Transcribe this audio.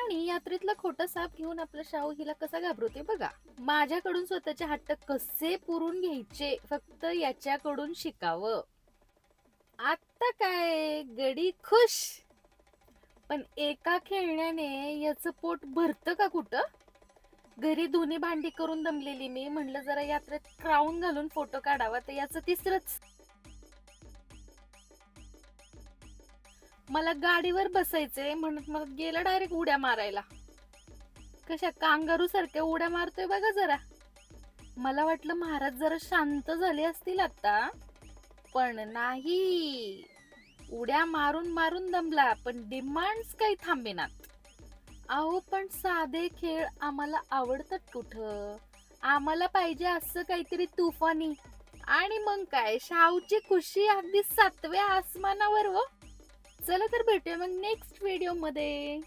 आणि यात्रेतला खोटा साप घेऊन आपला शाहू हिला कसा घाबरवते बघा. माझ्याकडून स्वतःचे हट्ट कसे पुरून घ्यायचे फक्त याच्याकडून शिकावं. आता काय गडी खुश. पण एका खेळण्याने याचं पोट भरतं का कुठं. घरी धुनी भांडी करून दमलेली मी म्हणलं जरा यात्रेत क्राऊन घालून फोटो काढावा तर याचं तिसरंच. मला गाडीवर बसायचंय म्हणत मला गेला डायरेक्ट उड्या मारायला. कशा कांगारू सारख्या उड्या मारतोय बघा जरा. मला वाटलं महाराज जरा शांत झाले असतील आता, पण नाही. उड्या मारून मारून दमला पण डिमांड्स काही थांबेनात. अहो पण साधे खेळ आम्हाला आवडतात कुठं. आम्हाला पाहिजे असं काहीतरी तुफानी. आणि मग काय शाहूची खुशी अगदी 7व्या आसमानावर हो. चला तर भेटूया मग नेक्स्ट व्हिडिओ मध्ये.